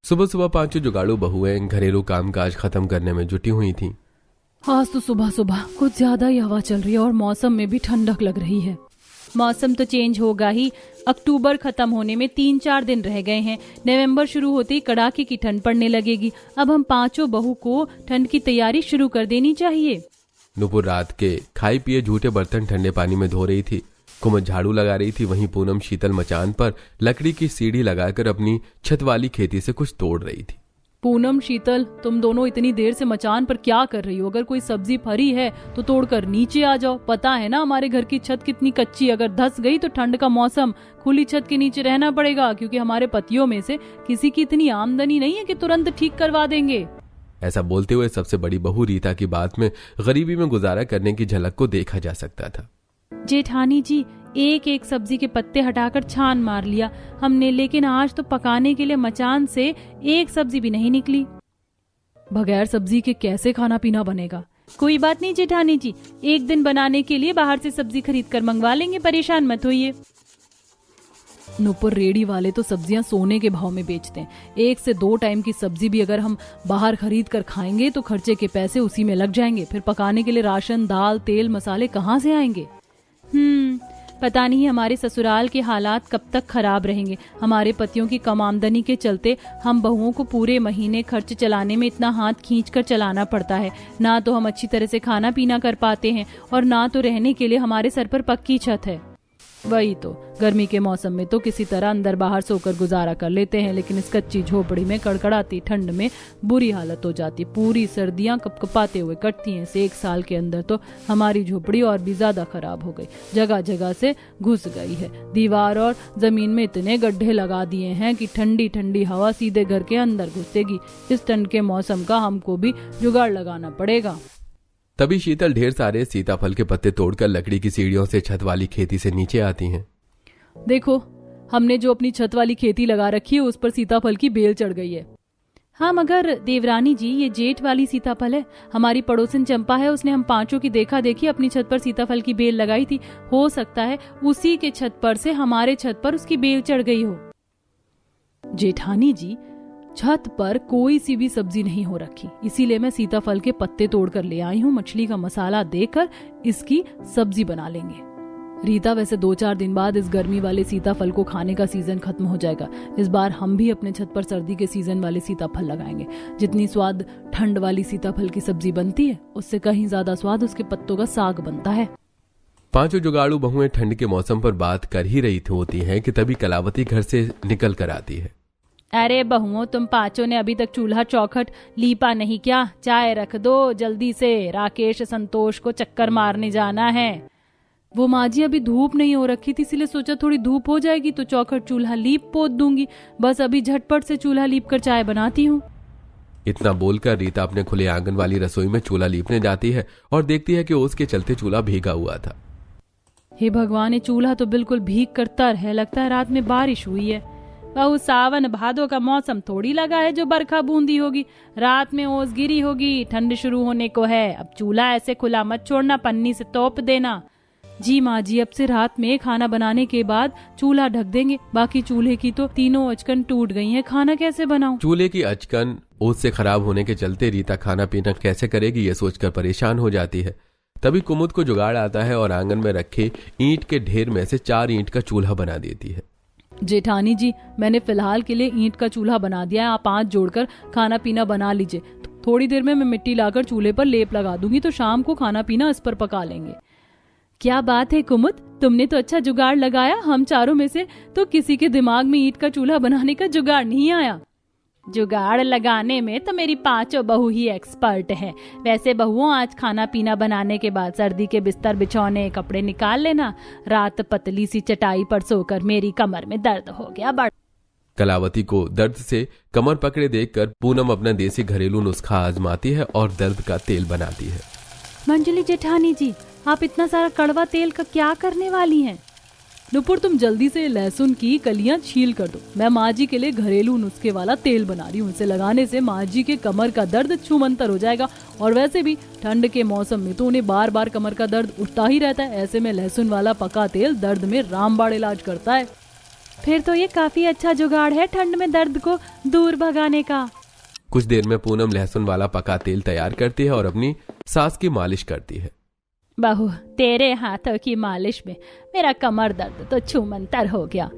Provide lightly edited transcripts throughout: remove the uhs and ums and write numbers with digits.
सुबह सुबह पांचों जुगाड़ू बहुएं घरेलू कामकाज खत्म करने में जुटी हुई थीं। आज तो सुबह सुबह कुछ ज्यादा ही हवा चल रही है और मौसम में भी ठंडक लग रही है। मौसम तो चेंज होगा ही। अक्टूबर खत्म होने में 3-4 दिन रह गए हैं। नवंबर शुरू होते ही कड़ाके की ठंड पड़ने लगेगी। अब हम पांचों बहू को ठंड की तैयारी शुरू कर देनी चाहिए। नुपुर रात के खाई पिए झूठे बर्तन ठंडे पानी में धो रही थी। कुमुद झाड़ू लगा रही थी। वहीं पूनम शीतल मचान पर लकड़ी की सीढ़ी लगाकर अपनी छत वाली खेती से कुछ तोड़ रही थी। पूनम, शीतल, तुम दोनों इतनी देर से मचान पर क्या कर रही हो? अगर कोई सब्जी फरी है तो तोड़कर नीचे आ जाओ। पता है ना हमारे घर की छत कितनी कच्ची, अगर धंस गई तो ठंड का मौसम खुली छत के नीचे रहना पड़ेगा, क्योंकि हमारे पतियों में से किसी की इतनी आमदनी नहीं है कि तुरंत ठीक करवा देंगे। ऐसा बोलते हुए सबसे बड़ी बहू रीता की बात में गरीबी में गुजारा करने की झलक को देखा जा सकता था। जेठानी जी, एक एक सब्जी के पत्ते हटाकर छान मार लिया हमने, लेकिन आज तो पकाने के लिए मचान से एक सब्जी भी नहीं निकली। बगैर सब्जी के कैसे खाना पीना बनेगा? कोई बात नहीं जेठानी जी, एक दिन बनाने के लिए बाहर से सब्जी खरीद कर मंगवा लेंगे, परेशान मत होइए। नुपुर, रेडी वाले तो सब्जियां सोने के भाव में बेचते हैं। 1 से 2 टाइम की सब्जी भी अगर हम बाहर खरीद कर खाएंगे तो खर्चे के पैसे उसी में लग जाएंगे। फिर पकाने के लिए राशन, दाल, तेल, मसाले कहाँ से आएंगे? पता नहीं हमारे ससुराल के हालात कब तक खराब रहेंगे। हमारे पतियों की कम आमदनी के चलते हम बहुओं को पूरे महीने खर्च चलाने में इतना हाथ खींच कर चलाना पड़ता है। ना तो हम अच्छी तरह से खाना पीना कर पाते हैं और ना तो रहने के लिए हमारे सर पर पक्की छत है। वही तो, गर्मी के मौसम में तो किसी तरह अंदर बाहर सोकर गुजारा कर लेते हैं, लेकिन इस कच्ची झोपड़ी में कड़कड़ाती ठंड में बुरी हालत हो जाती। पूरी सर्दियां कपकपाते हुए कटती हैं। से 1 साल के अंदर तो हमारी झोपड़ी और भी ज्यादा खराब हो गई, जगह जगह से घुस गई है। दीवार और जमीन में इतने गड्ढे लगा दिए हैं कि ठंडी ठंडी हवा सीधे घर के अंदर घुसेगी। इस ठंड के मौसम का हमको भी जुगाड़ लगाना पड़ेगा। तभी शीतल ढेर सारे सीताफल के पत्ते तोड़कर लकड़ी की सीढ़ियों से छत वाली खेती से नीचे आती हैं। देखो, हमने जो अपनी छत वाली खेती लगा रखी है उस पर सीताफल की बेल चढ़ गई है। हाँ, मगर देवरानी जी, ये जेठ वाली सीताफल है। हमारी पड़ोसन चंपा है, उसने हम पांचों की देखा देखी अपनी छत पर सीताफल की बेल लगाई थी। हो सकता है उसी के छत पर से हमारे छत पर उसकी बेल चढ़ गई हो। जेठानी जी, छत पर कोई सी भी सब्जी नहीं हो रखी, इसीलिए मैं सीताफल के पत्ते तोड़कर ले आई हूँ। मछली का मसाला देकर इसकी सब्जी बना लेंगे। रीता, वैसे 2-4 दिन बाद इस गर्मी वाले सीताफल को खाने का सीजन खत्म हो जाएगा। इस बार हम भी अपने छत पर सर्दी के सीजन वाले सीताफल लगाएंगे। जितनी स्वाद ठंड वाली सीताफल की सब्जी बनती है, उससे कहीं ज्यादा स्वाद उसके पत्तों का साग बनता है। पांचों जुगाड़ू बहुएं ठंड के मौसम पर बात कर ही रही होती हैं कि तभी कलावती घर से निकल कर आती है। अरे बहुओं, तुम पांचों ने अभी तक चूल्हा चौखट लीपा नहीं क्या? चाय रख दो जल्दी से, राकेश संतोष को चक्कर मारने जाना है। वो माँ जी, अभी धूप नहीं हो रखी थी, इसलिए सोचा थोड़ी धूप हो जाएगी तो चौखट चूल्हा लीप पोत दूंगी। बस अभी झटपट से चूल्हा लीप कर चाय बनाती हूँ। इतना बोलकर रीता अपने खुले आंगन वाली रसोई में चूल्हा लीपने जाती है और देखती है कि उसके चलते चूल्हा भीगा हुआ था। हे भगवान, ये चूल्हा तो बिल्कुल भीग कर तर है। लगता है रात में बारिश हुई है। बहु, सावन भादो का मौसम थोड़ी लगा है जो बरखा बूंदी होगी। रात में ओस गिरी होगी, ठंड शुरू होने को है। अब चूल्हा ऐसे खुला मत छोड़ना, पन्नी से तोप देना। जी माँ जी, अब से रात में खाना बनाने के बाद चूल्हा ढक देंगे। बाकी चूल्हे की तो तीनों अचकन टूट गई हैं, खाना कैसे बनाऊं? चूल्हे की अचकन ओस से खराब होने के चलते रीता खाना पीना कैसे करेगी ये सोचकर परेशान हो जाती है। तभी कुमुद को जुगाड़ आता है और आंगन में रखे ईंट के ढेर में से 4 ईंट का चूल्हा बना देती है। जेठानी जी, मैंने फिलहाल के लिए ईंट का चूल्हा बना दिया है। आप 5 जोड़कर खाना पीना बना लीजिए। थोड़ी देर में मैं मिट्टी लाकर चूल्हे पर लेप लगा दूंगी तो शाम को खाना पीना इस पर पका लेंगे। क्या बात है कुमुद, तुमने तो अच्छा जुगाड़ लगाया। हम चारों में से तो किसी के दिमाग में ईंट का चूल्हा बनाने का जुगाड़ नहीं आया। जुगाड़ लगाने में तो मेरी पांचों बहू ही एक्सपर्ट हैं। वैसे बहुओं, आज खाना पीना बनाने के बाद सर्दी के बिस्तर बिछौने कपड़े निकाल लेना। रात पतली सी चटाई पर सोकर मेरी कमर में दर्द हो गया बड़ा। कलावती को दर्द से कमर पकड़े देखकर पूनम अपना देसी घरेलू नुस्खा आजमाती है और दर्द का तेल बनाती है। मंजली जेठानी जी, आप इतना सारा कड़वा तेल का क्या करने वाली हैं? नुपुर, तुम जल्दी से लहसुन की कलियां छील कर दो। मैं माँ जी के लिए घरेलू नुस्खे वाला तेल बना रही हूँ। इसे लगाने से माँ जी के कमर का दर्द छूमंतर हो जाएगा। और वैसे भी ठंड के मौसम में तो उन्हें बार बार कमर का दर्द उठता ही रहता है। ऐसे में लहसुन वाला पका तेल दर्द में रामबाण इलाज करता है। फिर तो ये काफी अच्छा जुगाड़ है ठंड में दर्द को दूर भगाने का। कुछ देर में पूनम लहसुन वाला पका तेल तैयार करती है और अपनी सास की मालिश करती है। बहू, तेरे हाथों की मालिश में मेरा कमर दर्द तो छूमंतर हो गया।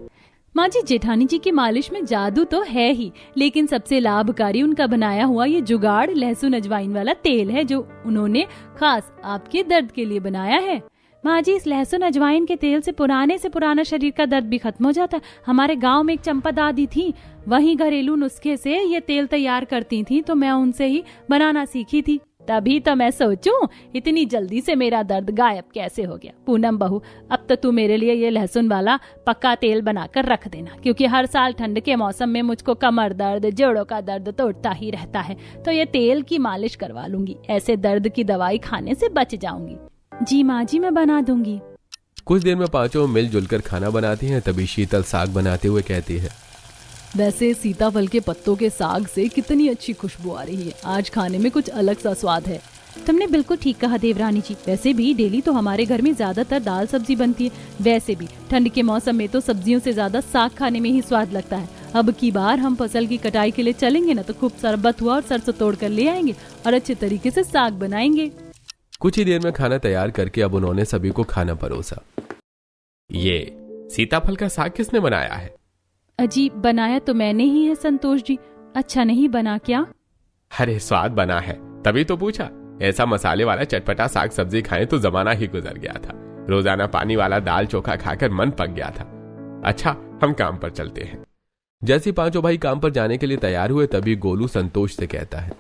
माँ जी, जेठानी जी की मालिश में जादू तो है ही, लेकिन सबसे लाभकारी उनका बनाया हुआ ये जुगाड़ लहसुन अजवाइन वाला तेल है, जो उन्होंने खास आपके दर्द के लिए बनाया है। माँ जी, इस लहसुन अजवाइन के तेल से पुराना शरीर का दर्द भी खत्म हो जाता है। हमारे गांव में एक चंपा दादी थी, वही घरेलू नुस्खे से ये तेल तैयार करती थी, तो मैं उनसे ही बनाना सीखी थी। तभी तो मैं सोचूं इतनी जल्दी से मेरा दर्द गायब कैसे हो गया। पूनम बहू, अब तो तू मेरे लिए ये लहसुन वाला पक्का तेल बनाकर रख देना, क्योंकि हर साल ठंड के मौसम में मुझको कमर दर्द, जोड़ों का दर्द तो उठता ही रहता है। तो ये तेल की मालिश करवा लूंगी, ऐसे दर्द की दवाई खाने से बच जाऊंगी। जी माँ जी, मैं बना दूंगी। कुछ देर में पांचों मिलजुल कर खाना बनाती हैं। तभी शीतल साग बनाते हुए कहती है, वैसे सीताफल के पत्तों के साग से कितनी अच्छी खुशबू आ रही है। आज खाने में कुछ अलग सा स्वाद है। तुमने बिल्कुल ठीक कहा देवरानी जी। वैसे भी डेली तो हमारे घर में ज्यादातर दाल सब्जी बनती है। वैसे भी ठंड के मौसम में तो सब्जियों से ज्यादा साग खाने में ही स्वाद लगता है। अब की बार हम फसल की कटाई के लिए चलेंगे ना, तो खूब सारा बथुआ और सरसों तोड़ कर ले आएंगे और अच्छे तरीके से साग बनाएंगे। कुछ ही देर में खाना तैयार करके अब उन्होंने सभी को खाना परोसा। ये सीताफल का साग किसने बनाया है? अजी, बनाया तो मैंने ही है संतोष जी। अच्छा नहीं बना क्या? अरे स्वाद बना है, तभी तो पूछा। ऐसा मसाले वाला चटपटा साग सब्जी खाएं तो जमाना ही गुजर गया था। रोजाना पानी वाला दाल चोखा खाकर मन पक गया था। अच्छा, हम काम पर चलते हैं। जैसे पांचों भाई काम पर जाने के लिए तैयार हुए, तभी गोलू संतोष से कहता है,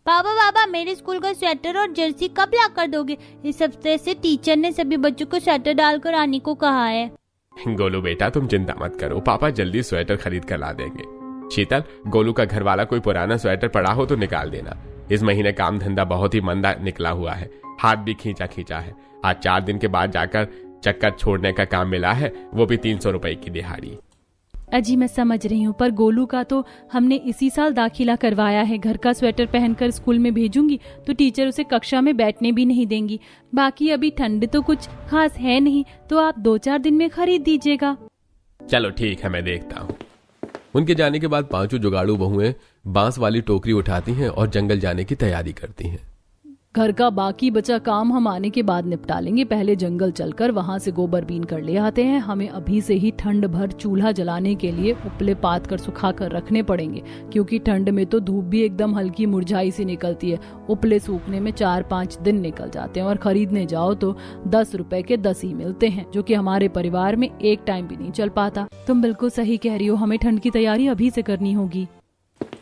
पापा, मेरे स्कूल का स्वेटर और जर्सी कब ला कर दोगे? इस हफ्ते से टीचर ने सभी बच्चों को स्वेटर डालकर आने को कहा है। गोलू बेटा, तुम चिंता मत करो, पापा जल्दी स्वेटर खरीद कर ला देंगे। शीतल, गोलू का घर वाला कोई पुराना स्वेटर पड़ा हो तो निकाल देना। इस महीने काम धंधा बहुत ही मंदा निकला हुआ है, हाथ भी खींचा है। आज 4 दिन के बाद जाकर चक्कर छोड़ने का काम मिला है, वो भी 300 रुपए की दिहाड़ी। अजी, मैं समझ रही हूँ, पर गोलू का तो हमने इसी साल दाखिला करवाया है। घर का स्वेटर पहनकर स्कूल में भेजूंगी तो टीचर उसे कक्षा में बैठने भी नहीं देंगी। बाकी अभी ठंड तो कुछ खास है नहीं, तो आप 2-4 दिन में खरीद दीजिएगा। चलो ठीक है, मैं देखता हूँ। उनके जाने के बाद पांचों जुगाड़ू बहुएं बांस वाली टोकरी उठाती हैं और जंगल जाने की तैयारी करती हैं। घर का बाकी बचा काम हम आने के बाद निपटा लेंगे। पहले जंगल चलकर वहां से गोबर बीन कर ले आते हैं। हमें अभी से ही ठंड भर चूल्हा जलाने के लिए उपले पात कर सुखा कर रखने पड़ेंगे, क्योंकि ठंड में तो धूप भी एकदम हल्की मुरझाई सी निकलती है। उपले सूखने में 4-5 दिन निकल जाते हैं और खरीदने जाओ तो 10 रुपए के 10 ही मिलते हैं, जो कि हमारे परिवार में एक टाइम भी नहीं चल पाता। तुम बिल्कुल सही कह रही हो, हमें ठंड की तैयारी अभी से करनी होगी।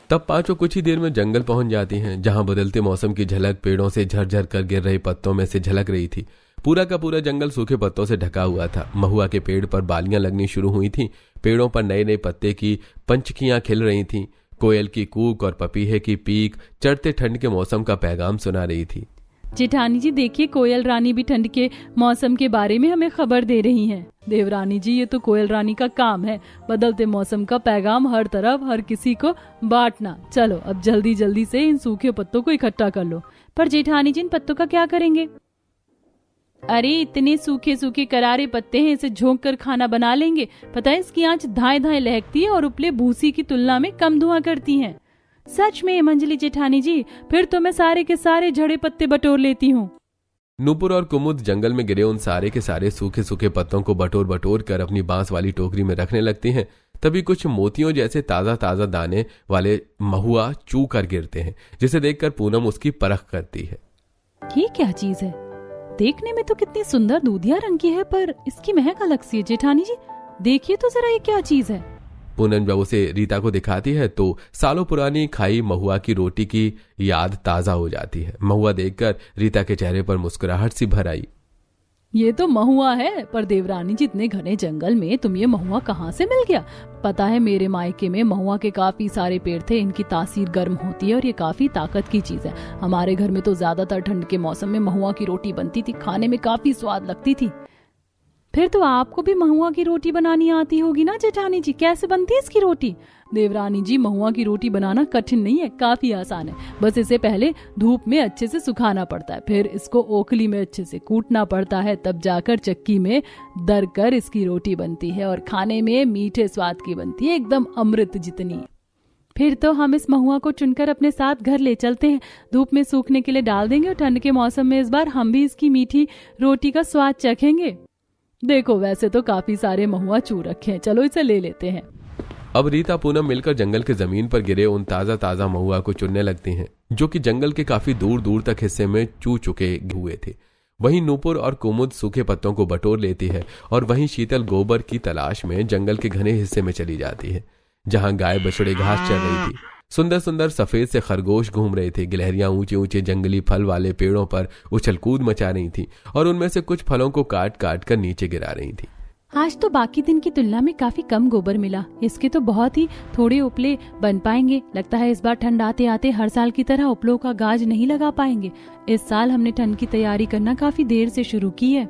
तब पांचों कुछ ही देर में जंगल पहुंच जाती हैं, जहां बदलते मौसम की झलक पेड़ों से झरझर कर गिर रहे पत्तों में से झलक रही थी। पूरा का पूरा जंगल सूखे पत्तों से ढका हुआ था। महुआ के पेड़ पर बालियां लगनी शुरू हुई थीं। पेड़ों पर नए नए पत्ते की पंचकियां खिल रही थीं। कोयल की कूक और पपीहे की पीक चढ़ते ठंड के मौसम का पैगाम सुना रही थी। जेठानी जी देखिए, कोयल रानी भी ठंड के मौसम के बारे में हमें खबर दे रही हैं। देवरानी जी, ये तो कोयल रानी का काम है, बदलते मौसम का पैगाम हर तरफ हर किसी को बांटना। चलो अब जल्दी जल्दी से इन सूखे पत्तों को इकट्ठा कर लो। पर जेठानी जी, इन पत्तों का क्या करेंगे? अरे इतने सूखे सूखे करारे पत्ते हैं, इसे झोंक कर खाना बना लेंगे। पता है, इसकी आंच धाए धाए लहकती है और उपले भूसी की तुलना में कम धुआं करती हैं। सच में मंजली जेठानी जी, फिर तो मैं सारे के सारे झड़े पत्ते बटोर लेती हूँ। नूपुर और कुमुद जंगल में गिरे उन सारे के सारे सूखे सूखे पत्तों को बटोर बटोर कर अपनी बांस वाली टोकरी में रखने लगती हैं। तभी कुछ मोतियों जैसे ताजा ताजा दाने वाले महुआ चू कर गिरते हैं, जिसे देखकर पूनम उसकी परख करती है। ये क्या चीज है? देखने में तो कितनी सुंदर दूधिया रंग की है, पर इसकी महक अलग सी है। जेठानी जी देखिए तो जरा, ये क्या चीज है? पूनम जब उसे रीता को दिखाती है तो सालों पुरानी खाई महुआ की रोटी की याद ताजा हो जाती है। महुआ देखकर रीता के चेहरे पर मुस्कुराहट सी भर आई। ये तो महुआ है, पर देवरानी जी इतने घने जंगल में तुम ये महुआ कहाँ से मिल गया? पता है, मेरे मायके में महुआ के काफी सारे पेड़ थे। इनकी तासीर गर्म होती है और ये काफी ताकत की चीज है। हमारे घर में तो ज्यादातर ठंड के मौसम में महुआ की रोटी बनती थी, खाने में काफी स्वाद लगती थी। फिर तो आपको भी महुआ की रोटी बनानी आती होगी ना जेठानी जी, कैसे बनती है इसकी रोटी? देवरानी जी, महुआ की रोटी बनाना कठिन नहीं है, काफी आसान है। बस इसे पहले धूप में अच्छे से सुखाना पड़ता है, फिर इसको ओखली में अच्छे से कूटना पड़ता है, तब जाकर चक्की में दर कर इसकी रोटी बनती है और खाने में मीठे स्वाद की बनती है, एकदम अमृत जितनी। फिर तो हम इस महुआ को चुनकर अपने साथ घर ले चलते हैं, धूप में सूखने के लिए डाल देंगे और ठंड के मौसम में इस बार हम भी इसकी मीठी रोटी का स्वाद चखेंगे। देखो, वैसे तो काफी सारे महुआ चू रखे हैं, चलो इसे ले लेते हैं। अब रीता पूनम मिलकर जंगल के जमीन पर गिरे उन ताजा ताजा महुआ को चुनने लगती हैं, जो कि जंगल के काफी दूर दूर तक हिस्से में चू चुके हुए थे। वहीं नूपुर और कुमुद सूखे पत्तों को बटोर लेती है और वहीं शीतल गोबर की तलाश में जंगल के घने हिस्से में चली जाती है, जहां गाय बछड़े घास चर रही थी। सुंदर सुंदर सफेद से खरगोश घूम रहे थे। गिलहरियां ऊंचे ऊंचे जंगली फल वाले पेड़ों पर उछल कूद मचा रही थी और उनमें से कुछ फलों को काट काट कर नीचे गिरा रही थी। आज तो बाकी दिन की तुलना में काफी कम गोबर मिला, इसके तो बहुत ही थोड़े उपले बन पाएंगे। लगता है इस बार ठंड आते आते हर साल की तरह उपलों का गाज नहीं लगा पाएंगे। इस साल हमने ठंड की तैयारी करना काफी देर से शुरू की है।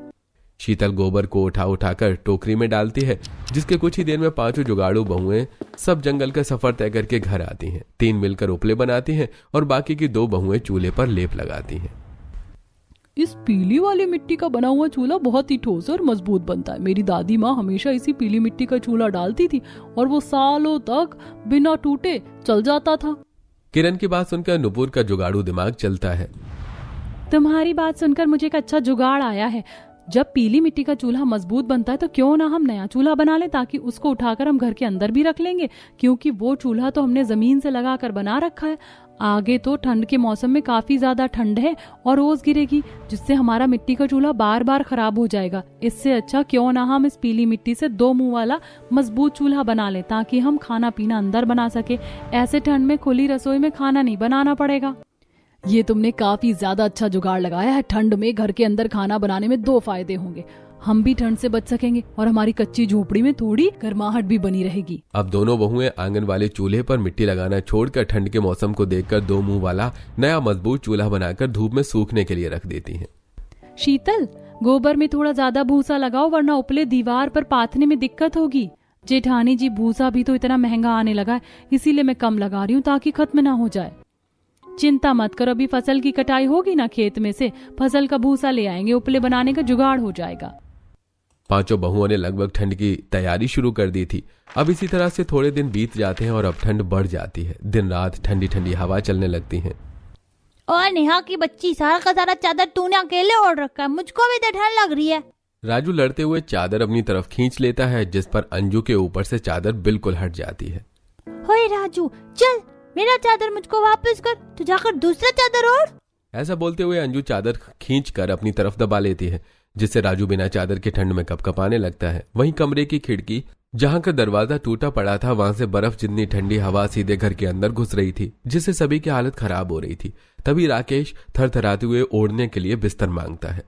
शीतल गोबर को उठा उठाकर टोकरी में डालती है, जिसके कुछ ही देर में पांचों जुगाड़ू बहुएं सब जंगल का सफर तय करके घर आती हैं। 3 मिलकर उपले बनाती हैं और बाकी की 2 बहुएं चूल्हे पर लेप लगाती हैं। इस पीली वाली मिट्टी का बना हुआ चूल्हा बहुत ही ठोस और मजबूत बनता है। मेरी दादी माँ हमेशा इसी पीली मिट्टी का चूल्हा डालती थी और वो सालों तक बिना टूटे चल जाता था। किरण की बात सुनकर नुपुर का जुगाड़ू दिमाग चलता है। तुम्हारी बात सुनकर मुझे एक अच्छा जुगाड़ आया है। जब पीली मिट्टी का चूल्हा मजबूत बनता है तो क्यों ना हम नया चूल्हा बना लें, ताकि उसको उठाकर हम घर के अंदर भी रख लेंगे, क्योंकि वो चूल्हा तो हमने जमीन से लगाकर बना रखा है। आगे तो ठंड के मौसम में काफी ज्यादा ठंड है और ओस गिरेगी, जिससे हमारा मिट्टी का चूल्हा बार बार खराब हो जाएगा। इससे अच्छा क्यों ना हम इस पीली मिट्टी से 2 मुंह वाला मजबूत चूल्हा बना लें, ताकि हम खाना पीना अंदर बना सके। ऐसे ठंड में खुली रसोई में खाना नहीं बनाना पड़ेगा। ये तुमने काफी ज्यादा अच्छा जुगाड़ लगाया है। ठंड में घर के अंदर खाना बनाने में 2 फायदे होंगे, हम भी ठंड से बच सकेंगे और हमारी कच्ची झोपड़ी में थोड़ी गर्माहट भी बनी रहेगी। अब दोनों बहुएं आंगन वाले चूल्हे पर मिट्टी लगाना छोड़कर ठंड के मौसम को देखकर 2 मुंह वाला नया मजबूत चूल्हा बनाकर धूप में सूखने के लिए रख देती हैं। शीतल, गोबर में थोड़ा ज्यादा भूसा लगाओ, वरना उपले दीवार पर पाथने में दिक्कत होगी। जेठानी जी, भूसा भी तो इतना महंगा आने लगा है, इसीलिए मैं कम लगा रही हूँ ताकि खत्म ना हो जाए। चिंता मत करो, अभी फसल की कटाई होगी ना, खेत में से फसल का भूसा ले आएंगे, उपले बनाने का जुगाड़ हो जाएगा। पांचों बहुओं ने लगभग ठंड की तैयारी शुरू कर दी थी। अब इसी तरह से थोड़े दिन बीत जाते हैं और अब ठंड बढ़ जाती है। दिन रात ठंडी ठंडी हवा चलने लगती है। और नेहा की बच्ची, सारा का सारा चादर तूने अकेले ओढ़ रखा है, मुझको भी तो ठंड लग रही है। राजू लड़ते हुए चादर अपनी तरफ खींच लेता है, जिस पर अंजू के ऊपर से चादर बिल्कुल हट जाती है। होए राजू, चल मेरा चादर मुझको वापस कर, तू जाकर दूसरा चादर ओढ़। ऐसा बोलते हुए अंजू चादर खींचकर अपनी तरफ दबा लेती है, जिससे राजू बिना चादर के ठंड में कपकपाने लगता है। वहीं कमरे की खिड़की जहां का दरवाजा टूटा पड़ा था, वहां से बर्फ जितनी ठंडी हवा सीधे घर के अंदर घुस रही थी, जिससे सभी की हालत खराब हो रही थी। तभी राकेश थरथराते हुए ओढ़ने के लिए बिस्तर मांगता है।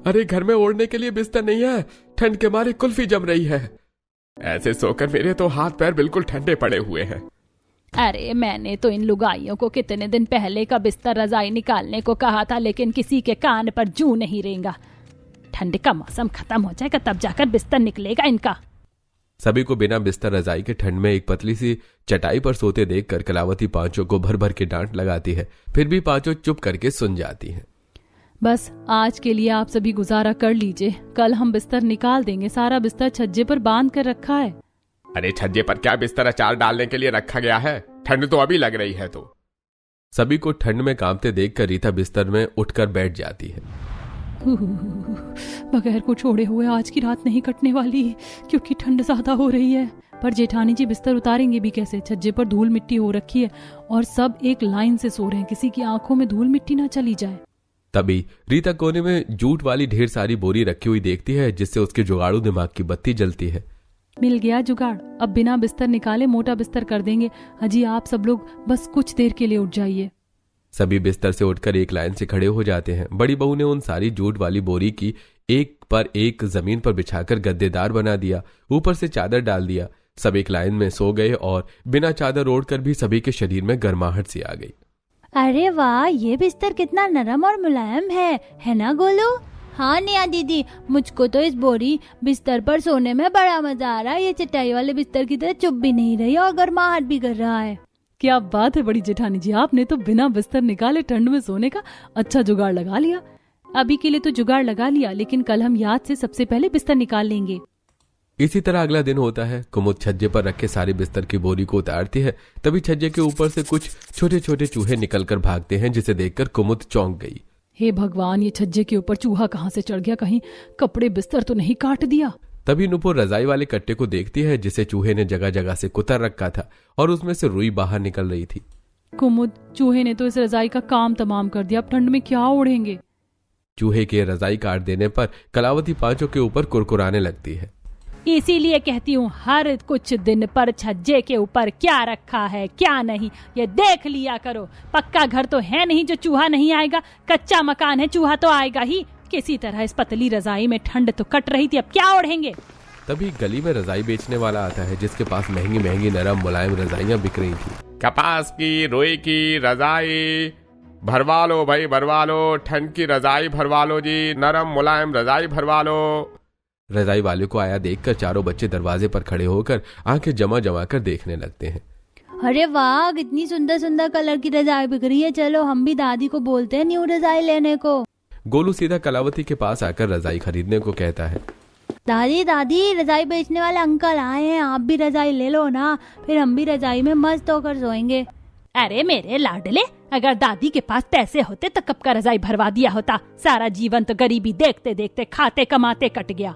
अरे घर में ओढ़ने के लिए बिस्तर नहीं है, ठंड के मारे कुल्फी जम रही है। ऐसे सोकर मेरे तो हाथ पैर बिल्कुल ठंडे पड़े हुए हैं। अरे मैंने तो इन लुगाइयों को कितने दिन पहले का बिस्तर रजाई निकालने को कहा था, लेकिन किसी के कान पर जूं नहीं रेंगा। ठंड का मौसम खत्म हो जाएगा तब जाकर बिस्तर निकलेगा इनका। सभी को बिना बिस्तर रजाई के ठंड में एक पतली सी चटाई पर सोते देखकर कलावती पांचों को भर भर के डांट लगाती है। फिर भी पांचों चुप करके सुन जाती हैं। बस आज के लिए आप सभी गुजारा कर लीजिए, कल हम बिस्तर निकाल देंगे। सारा बिस्तर छज्जे पर बांध कर रखा है। अरे छज्जे पर क्या बिस्तर अचार डालने के लिए रखा गया है? ठंड तो अभी लग रही है। तो सभी को ठंड में कांपते देखकर रीता बिस्तर में उठकर बैठ जाती है। बगैर को छोड़े हुए आज की रात नहीं कटने वाली, क्योंकि ठंड ज्यादा हो रही है। पर जेठानी जी बिस्तर उतारेंगे भी कैसे? छज्जे पर धूल मिट्टी हो रखी है और सब एक लाइन से सो रहे हैं, किसी की आंखों में धूल मिट्टी ना चली जाए। तभी रीता कोने में जूट वाली ढेर सारी बोरी रखी हुई देखती है, जिससे उसके जुगाड़ू दिमाग की बत्ती जलती है। मिल गया जुगाड़, अब बिना बिस्तर निकाले मोटा बिस्तर कर देंगे। अजी आप सब लोग बस कुछ देर के लिए उठ जाइए। सभी बिस्तर से उठकर एक लाइन से खड़े हो जाते हैं। बड़ी बहू ने उन सारी जूट वाली बोरी की एक पर एक जमीन पर बिछाकर गद्देदार बना दिया, ऊपर से चादर डाल दिया। सब एक लाइन में सो गए और बिना चादर ओढ़कर भी सभी के शरीर में गर्माहट सी आ गई। अरे वाह, ये बिस्तर कितना नरम और मुलायम है ना गोलू? हाँ नेहा दीदी, मुझको तो इस बोरी बिस्तर पर सोने में बड़ा मजा आ रहा है। ये चटाई वाले बिस्तर की तरह चुप भी नहीं रही और गर्माहट भी कर रहा है। क्या बात है बड़ी जेठानी जी, आपने तो बिना बिस्तर निकाले ठंड में सोने का अच्छा जुगाड़ लगा लिया। अभी के लिए तो जुगाड़ लगा लिया, लेकिन कल हम याद से सबसे पहले बिस्तर निकाल लेंगे। इसी तरह अगला दिन होता है। कुमुद छज्जे पर रखे सारे बिस्तर की बोरी को उतारती है। तभी छज्जे के ऊपर से कुछ छोटे छोटे चूहे निकलकर भागते हैं, जिसे देखकर कुमुद चौंक गई। हे भगवान, ये छज्जे के ऊपर चूहा कहाँ से चढ़ गया? कहीं कपड़े बिस्तर तो नहीं काट दिया? तभी नुपुर रजाई वाले कट्टे को देखती है, जिसे चूहे ने जगह जगह से कुतर रखा था और उसमें से रुई बाहर निकल रही थी। कुमुद, चूहे ने तो इस रजाई का काम तमाम कर दिया, अब ठंड में क्या ओढ़ेंगे? चूहे के रजाई काट देने पर कलावती पांचों के ऊपर कुरकुराने लगती है। इसीलिए कहती हूँ हर कुछ दिन पर छज्जे के ऊपर क्या रखा है क्या नहीं ये देख लिया करो। पक्का घर तो है नहीं जो चूहा नहीं आएगा, कच्चा मकान है, चूहा तो आएगा ही। किसी तरह इस पतली रजाई में ठंड तो कट रही थी, अब क्या ओढ़ेंगे? तभी गली में रजाई बेचने वाला आता है, जिसके पास महंगी महंगी नरम मुलायम रजाइयां बिक रही थी। कपास की, रुई की रजाई भरवा लो भाई, भरवा लो। ठंड की रजाई भरवा लो जी, नरम मुलायम रजाई भरवा लो। रजाई वाले को आया देखकर चारों बच्चे दरवाजे पर खड़े होकर आंखें जमा जमा कर देखने लगते हैं। अरे वाह, कितनी सुंदर सुंदर कलर की रजाई बिक रही है। चलो हम भी दादी को बोलते हैं न्यू रजाई लेने को। गोलू सीधा कलावती के पास आकर रजाई खरीदने को कहता है। दादी दादी, रजाई बेचने वाले अंकल आए हैं, आप भी रजाई ले लो ना, फिर हम भी रजाई में मस्त होकर सोएंगे। अरे मेरे लाडले, अगर दादी के पास पैसे होते तो कब का रजाई भरवा दिया होता। सारा जीवन तो गरीबी देखते देखते खाते कमाते कट गया।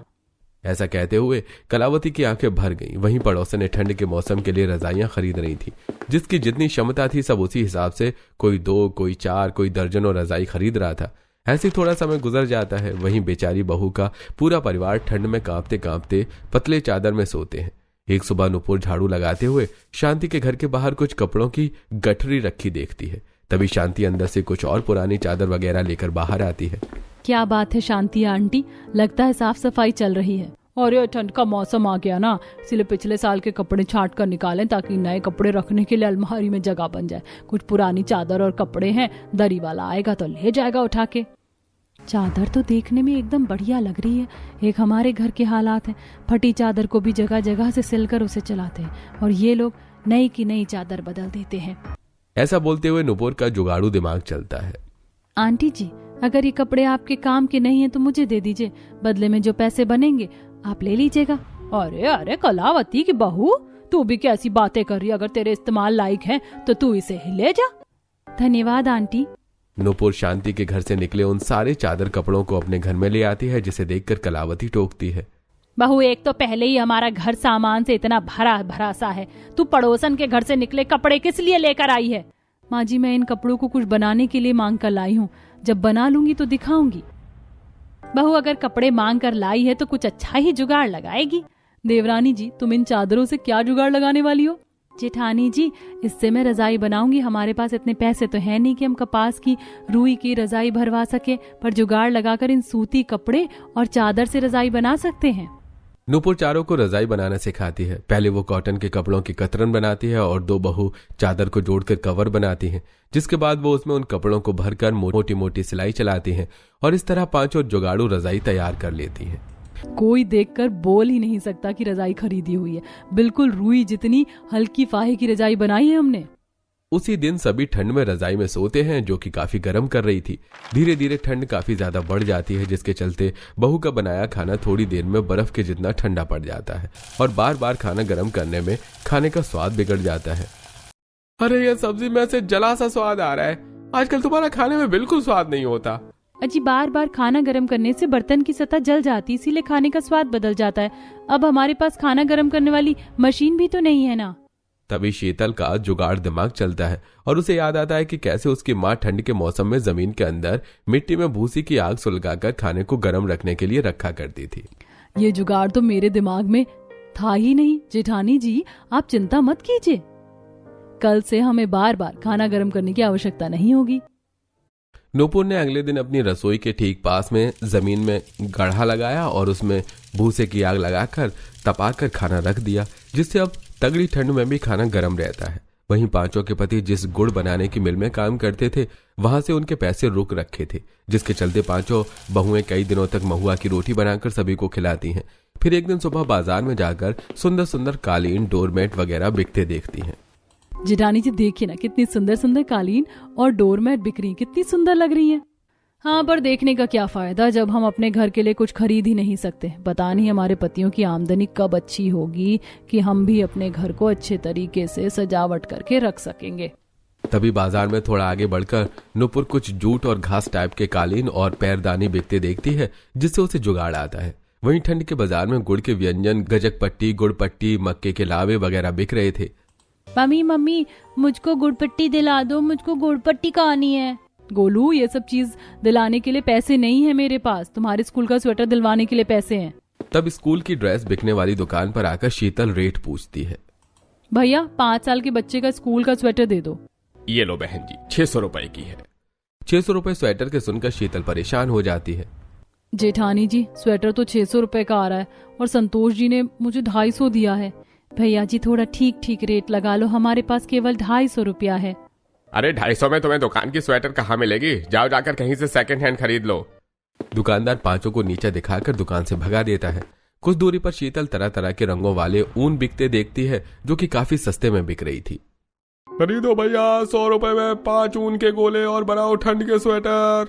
ऐसा कहते हुए कलावती की आंखें भर गईं। वहीं पड़ोसन ने ठंड के मौसम के लिए रजाइयां खरीद रही थी। जिसकी जितनी क्षमता थी सब उसी हिसाब से, कोई 2, कोई 4, कोई दर्जनों रजाई खरीद रहा था। ऐसे ही थोड़ा समय गुजर जाता है। वहीं बेचारी बहू का पूरा परिवार ठंड में कांपते कांपते पतले चादर में सोते हैं। एक सुबह नुपुर झाड़ू लगाते हुए शांति के घर के बाहर कुछ कपड़ों की गठरी रखी देखती है। तभी शांति अंदर से कुछ और पुरानी चादर वगैरह लेकर बाहर आती है। क्या बात है शांति आंटी, लगता है साफ सफाई चल रही है। और ये ठंड का मौसम आ गया ना, इसलिए पिछले साल के कपड़े छांट कर निकालें ताकि नए कपड़े रखने के लिए अलमारी में जगह बन जाए। कुछ पुरानी चादर और कपड़े हैं, दरी वाला आएगा तो ले जाएगा उठा के। चादर तो देखने में एकदम बढ़िया लग रही है। एक हमारे घर के हालात हैं, फटी चादर को भी जगह जगह से सिलकर उसे चलाते हैं और ये लोग नई की नई चादर बदल देते हैं। ऐसा बोलते हुए नुपुर का जुगाड़ू दिमाग चलता है। आंटी जी, अगर ये कपड़े आपके काम के नहीं है तो मुझे दे दीजिए, बदले में जो पैसे बनेंगे आप ले लीजिएगा। अरे अरे कलावती की बहू, तू भी कैसी बातें कर रही है? अगर तेरे इस्तेमाल लायक है तो तू इसे ही ले जा। धन्यवाद आंटी। नुपुर शांति के घर से निकले उन सारे चादर कपड़ों को अपने घर में ले आती है, जिसे देखकर कलावती टोकती है। बहू, एक तो पहले ही हमारा घर सामान से इतना भरा भरा सा है, तू पड़ोसन के घर से निकले कपड़े किस लिए लेकर आई है? माँ जी, मैं इन कपड़ों को कुछ बनाने के लिए मांग कर लाई हूँ, जब बना लूंगी तो दिखाऊंगी। बहू, अगर कपड़े मांग कर लाई है तो कुछ अच्छा ही जुगाड़ लगाएगी। देवरानी जी, तुम इन चादरों से क्या जुगाड़ लगाने वाली हो? जेठानी जी, इससे मैं रजाई बनाऊंगी। हमारे पास इतने पैसे तो है नहीं कि हम कपास की, रुई की रजाई भरवा सके, पर जुगाड़ लगाकर इन सूती कपड़े और चादर से रजाई बना सकते हैं। नुपुर चारों को रजाई बनाना सिखाती है। पहले वो कॉटन के कपड़ों की कतरन बनाती है और 2 बहू चादर को जोड़कर कवर बनाती हैं। जिसके बाद वो उसमें उन कपड़ों को भरकर मोटी मोटी सिलाई चलाती हैं और इस तरह 5 जुगाड़ू रजाई तैयार कर लेती हैं। कोई देखकर बोल ही नहीं सकता कि रजाई खरीदी हुई है। बिल्कुल रुई जितनी हल्की फाहे की रजाई बनाई है हमने। उसी दिन सभी ठंड में रजाई में सोते हैं, जो कि काफी गर्म कर रही थी। धीरे धीरे ठंड काफी ज्यादा बढ़ जाती है, जिसके चलते बहू का बनाया खाना थोड़ी देर में बर्फ के जितना ठंडा पड़ जाता है और बार बार खाना गर्म करने में खाने का स्वाद बिगड़ जाता है। अरे ये सब्जी में से जला सा स्वाद आ रहा है। आजकल तुम्हारा खाने में बिल्कुल स्वाद नहीं होता। अजी, बार बार खाना गर्म करने से बर्तन की सतह जल जाती, इसीलिए खाने का स्वाद बदल जाता है। अब हमारे पास खाना गर्म करने वाली मशीन भी तो नहीं है ना। तभी शीतल का जुगाड़ दिमाग चलता है और उसे याद आता है कि कैसे उसकी माँ ठंड के मौसम में जमीन के अंदर मिट्टी में भूसी की आग सुलगाकर खाने को गर्म रखने के लिए रखा करती थी। ये जुगाड़ तो मेरे दिमाग में था ही नहीं। जेठानी जी, आप चिंता मत कीजिए, कल से हमें बार बार खाना गर्म करने की आवश्यकता नहीं होगी। नुपुर ने अगले दिन अपनी रसोई के ठीक पास में जमीन में गड्ढा लगाया और उसमें भूसे की आग लगाकर तपाकर खाना रख दिया, जिससे अब तगड़ी ठंड में भी खाना गर्म रहता है। वहीं पांचों के पति जिस गुड़ बनाने की मिल में काम करते थे वहां से उनके पैसे रुक रखे थे, जिसके चलते पांचों बहुएं कई दिनों तक महुआ की रोटी बनाकर सभी को खिलाती हैं। फिर एक दिन सुबह बाजार में जाकर सुंदर सुंदर कालीन, डोरमेट वगैरह बिकते देखती हैं। जेठानी जी देखिए ना, कितनी सुंदर सुंदर कालीन और डोरमेट बिक रही हैं, कितनी सुंदर लग रही हैं। हाँ, पर देखने का क्या फायदा जब हम अपने घर के लिए कुछ खरीद ही नहीं सकते। पता नहीं हमारे पतियों की आमदनी कब अच्छी होगी कि हम भी अपने घर को अच्छे तरीके से सजावट करके रख सकेंगे। तभी बाजार में थोड़ा आगे बढ़कर नुपुर कुछ जूट और घास टाइप के कालीन और पैरदानी बिकते देखती है, जिससे उसे जुगाड़ आता है। वहीं ठंड के बाजार में गुड़ के व्यंजन, गजक पट्टी, गुड़ पट्टी, मक्के के लावे वगैरह बिक रहे थे। मम्मी मुझको गुड़ पट्टी दिला दो, मुझको गुड़ पट्टी खानी है। गोलू, ये सब चीज दिलाने के लिए पैसे नहीं है मेरे पास, तुम्हारे स्कूल का स्वेटर दिलवाने के लिए पैसे हैं। तब स्कूल की ड्रेस बिकने वाली दुकान पर आकर शीतल रेट पूछती है। भैया 5 साल के बच्चे का स्कूल का स्वेटर दे दो। ये लो बहन जी, 600 रुपए की है। 600 रुपए स्वेटर के सुनकर शीतल परेशान हो जाती है। जेठानी जी, स्वेटर तो 600 रुपए का आ रहा है और संतोष जी ने मुझे 250 दिया है। भैया जी थोड़ा ठीक रेट लगा लो, हमारे पास केवल 250 रुपया है। अरे 250 में तुम्हें दुकान की स्वेटर कहाँ मिलेगी? जाओ जाकर कहीं से सेकंड हैंड खरीद लो। दुकानदार पांचों को नीचे दिखाकर दुकान से भगा देता है। कुछ दूरी पर शीतल तरह तरह के रंगों वाले ऊन बिकते देखती है, जो कि काफी सस्ते में बिक रही थी। खरीदो भैया, 100 रुपए में 5 ऊन के गोले और बनाओ ठंड के स्वेटर।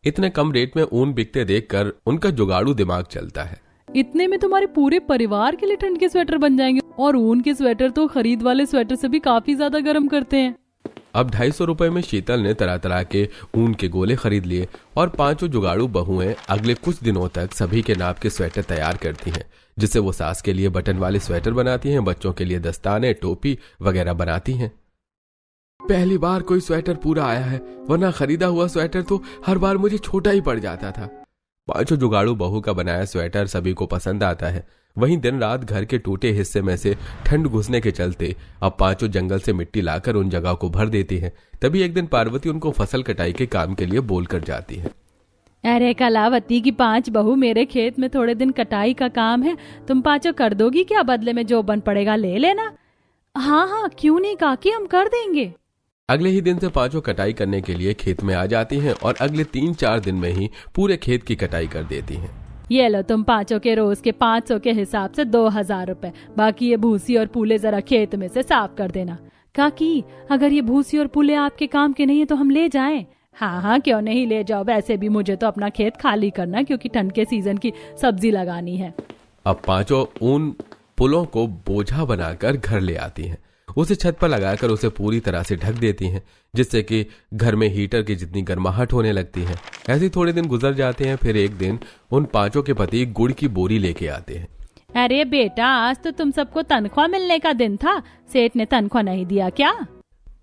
इतने कम रेट में ऊन बिकते देखकर उनका जुगाड़ू दिमाग चलता है। इतने में तुम्हारे पूरे परिवार के लिए ठंड के स्वेटर बन जाएंगे, और ऊन के स्वेटर तो खरीद वाले स्वेटर से भी काफी ज्यादा गर्म करते हैं। अब 250 रुपए में शीतल ने तरह तरह के ऊन के गोले खरीद लिए और पांचों जुगाड़ू बहुएं अगले कुछ दिनों तक सभी के नाप के स्वेटर तैयार करती हैं, जिससे वो सास के लिए बटन वाले स्वेटर बनाती हैं, बच्चों के लिए दस्ताने, टोपी वगैरह बनाती हैं। पहली बार कोई स्वेटर पूरा आया है, वरना खरीदा हुआ स्वेटर तो हर बार मुझे छोटा ही पड़ जाता था। पांचों जुगाड़ू बहू का बनाया स्वेटर सभी को पसंद आता है। वहीं दिन रात घर के टूटे हिस्से में से ठंड घुसने के चलते अब पांचों जंगल से मिट्टी लाकर उन जगह को भर देती हैं। तभी एक दिन पार्वती उनको फसल कटाई के काम के लिए बोल कर जाती है। अरे कलावती की 5 बहू, मेरे खेत में थोड़े दिन कटाई का काम है, तुम पांचों कर दोगी क्या? बदले में जो बन पड़ेगा ले लेना। हाँ, क्यों नहीं काकी, हम कर देंगे। अगले ही दिन से पांचों कटाई करने के लिए खेत में आ जाती हैं और अगले 3-4 दिन में ही पूरे खेत की कटाई कर देती हैं। ये लो तुम पांचों के रोज के 500 के हिसाब से 2000 रुपए, बाकी ये भूसी और पूले जरा खेत में से साफ कर देना। काकी, अगर ये भूसी और पूले आपके काम के नहीं है तो हम ले जाएं? हाँ, क्यों नहीं, ले जाओ। वैसे भी मुझे तो अपना खेत खाली करना, क्योंकि ठंड के सीजन की सब्जी लगानी है। अब पांचों ऊन पुलों को बोझा बनाकर घर ले आती हैं। उसे छत पर लगाकर उसे पूरी तरह से ढक देती हैं, जिससे कि घर में हीटर की जितनी गर्माहट होने लगती है। ऐसे ही थोड़े दिन गुजर जाते हैं। फिर एक दिन उन पांचों के पति गुड़ की बोरी लेके आते हैं। अरे बेटा, आज तो तुम सबको तनख्वाह मिलने का दिन था, सेठ ने तनख्वाह नहीं दिया क्या?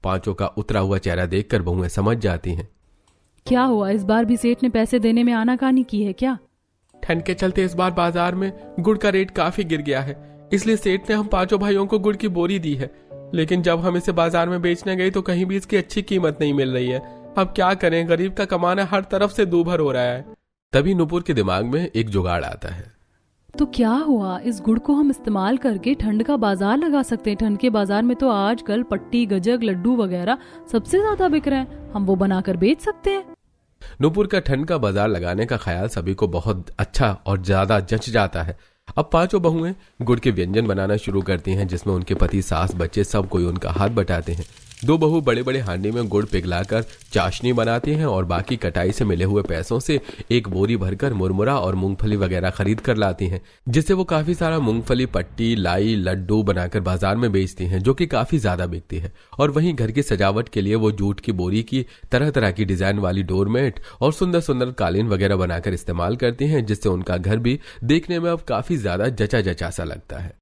पांचों का उतरा हुआ चेहरा देखकर बहुएं समझ जाती हैं। क्या हुआ, इस बार भी सेठ ने पैसे देने में आनाकानी की है क्या? ठंड के चलते इस बार बाजार में गुड़ का रेट काफी गिर गया है, इसलिए सेठ ने हम पांचों भाइयों को गुड़ की बोरी दी है। लेकिन जब हम इसे बाजार में बेचने गए तो कहीं भी इसकी अच्छी कीमत नहीं मिल रही है। अब क्या करें, गरीब का कमाना हर तरफ से दूभर हो रहा है। तभी नुपुर के दिमाग में एक जुगाड़ आता है। तो क्या हुआ, इस गुड़ को हम इस्तेमाल करके ठंड का बाजार लगा सकते हैं। ठंड के बाजार में तो आजकल पट्टी, गजक, लड्डू वगैरह सबसे ज्यादा बिक रहे हैं, हम वो बनाकर बेच सकते हैं। नुपुर का ठंड का बाजार लगाने का ख्याल सभी को बहुत अच्छा और ज्यादा जच जाता है। अब पांचों बहुएं गुड़ के व्यंजन बनाना शुरू करती हैं, जिसमें उनके पति, सास, बच्चे सब कोई उनका हाथ बटाते हैं। 2 बहू बड़े बड़े हांडी में गुड़ पिघलाकर चाशनी बनाती हैं और बाकी कटाई से मिले हुए पैसों से एक बोरी भरकर मुरमुरा और मूंगफली वगैरह खरीद कर लाती हैं, जिससे वो काफी सारा मूंगफली, पट्टी, लाई, लड्डू बनाकर बाजार में बेचती हैं, जो कि काफी ज्यादा बिकती है। और वहीं घर की सजावट के लिए वो जूट की बोरी की तरह तरह की डिजाइन वाली डोरमेट और सुंदर सुंदर कालीन वगैरह बनाकर इस्तेमाल करती हैं, जिससे उनका घर भी देखने में अब काफी ज्यादा जचा जचा सा लगता है।